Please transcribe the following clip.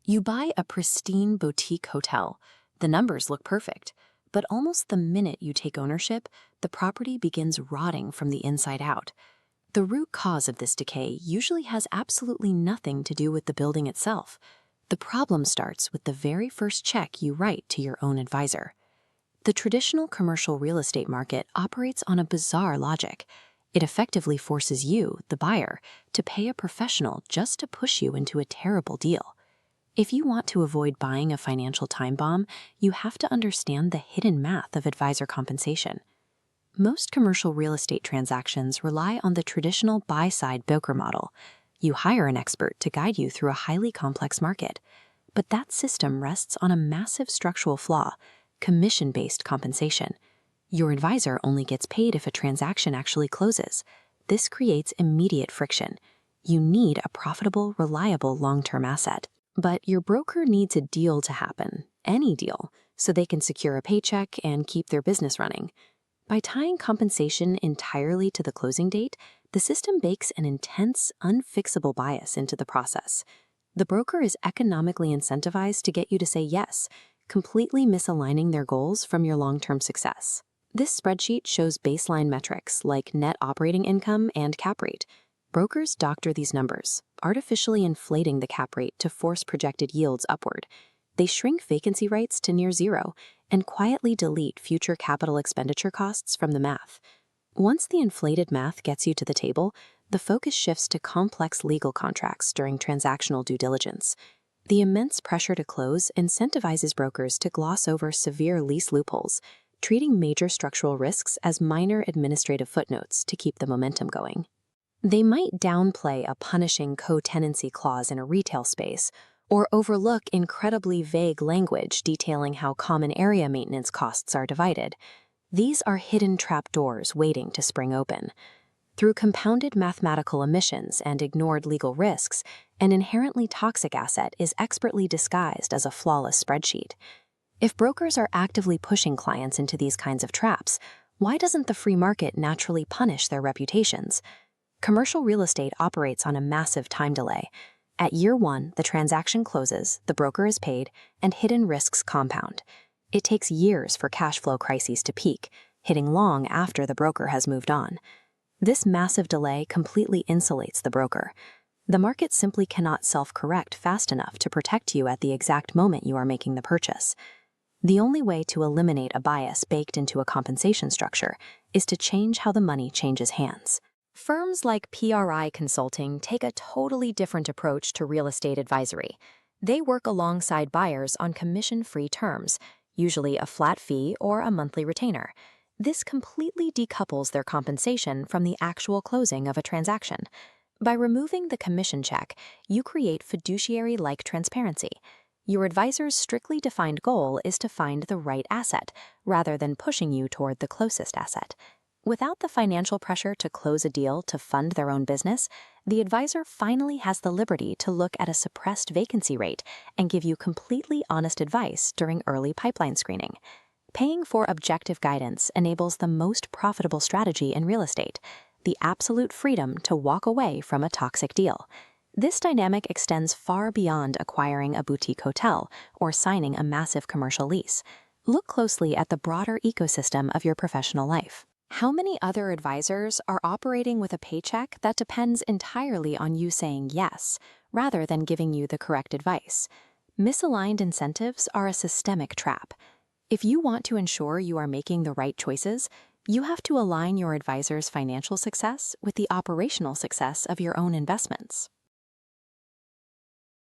You buy a pristine boutique hotel. The numbers look perfect, but almost the minute you take ownership, the property begins rotting from the inside out. The root cause of this decay usually has absolutely nothing to do with the building itself. The problem starts with the very first check you write to your own advisor. The traditional commercial real estate market operates on a bizarre logic. It effectively forces you, the buyer, to pay a professional just to push you into a terrible deal. If you want to avoid buying a financial time bomb, you have to understand the hidden math of advisor compensation. Most commercial real estate transactions rely on the traditional buy-side broker model. You hire an expert to guide you through a highly complex market. But that system rests on a massive structural flaw: commission-based compensation. Your advisor only gets paid if a transaction actually closes. This creates immediate friction. You need a profitable, reliable long-term asset. But your broker needs a deal to happen, any deal, so they can secure a paycheck and keep their business running. By tying compensation entirely to the closing date, the system bakes an intense, unfixable bias into the process. The broker is economically incentivized to get you to say yes, completely misaligning their goals from your long-term success. This spreadsheet shows baseline metrics like net operating income and cap rate. Brokers doctor these numbers, artificially inflating the cap rate to force projected yields upward. They shrink vacancy rates to near zero and quietly delete future capital expenditure costs from the math. Once the inflated math gets you to the table, the focus shifts to complex legal contracts during transactional due diligence. The immense pressure to close incentivizes brokers to gloss over severe lease loopholes, treating major structural risks as minor administrative footnotes to keep the momentum going. They might downplay a punishing co-tenancy clause in a retail space, or overlook incredibly vague language detailing how common area maintenance costs are divided. These are hidden trapdoors waiting to spring open. Through compounded mathematical omissions and ignored legal risks, an inherently toxic asset is expertly disguised as a flawless spreadsheet. If brokers are actively pushing clients into these kinds of traps, why doesn't the free market naturally punish their reputations? Commercial real estate operates on a massive time delay. At year one, the transaction closes, the broker is paid, and hidden risks compound. It takes years for cash flow crises to peak, hitting long after the broker has moved on. This massive delay completely insulates the broker. The market simply cannot self-correct fast enough to protect you at the exact moment you are making the purchase. The only way to eliminate a bias baked into a compensation structure is to change how the money changes hands. Firms like PRI Consulting take a totally different approach to real estate advisory. They work alongside buyers on commission-free terms, usually a flat fee or a monthly retainer. This completely decouples their compensation from the actual closing of a transaction. By removing the commission check, you create fiduciary-like transparency. Your advisor's strictly defined goal is to find the right asset, rather than pushing you toward the closest asset. Without the financial pressure to close a deal to fund their own business, the advisor finally has the liberty to look at a suppressed vacancy rate and give you completely honest advice during early pipeline screening. Paying for objective guidance enables the most profitable strategy in real estate: the absolute freedom to walk away from a toxic deal. This dynamic extends far beyond acquiring a boutique hotel or signing a massive commercial lease. Look closely at the broader ecosystem of your professional life. How many other advisors are operating with a paycheck that depends entirely on you saying yes, rather than giving you the correct advice? Misaligned incentives are a systemic trap. If you want to ensure you are making the right choices, you have to align your advisor's financial success with the operational success of your own investments.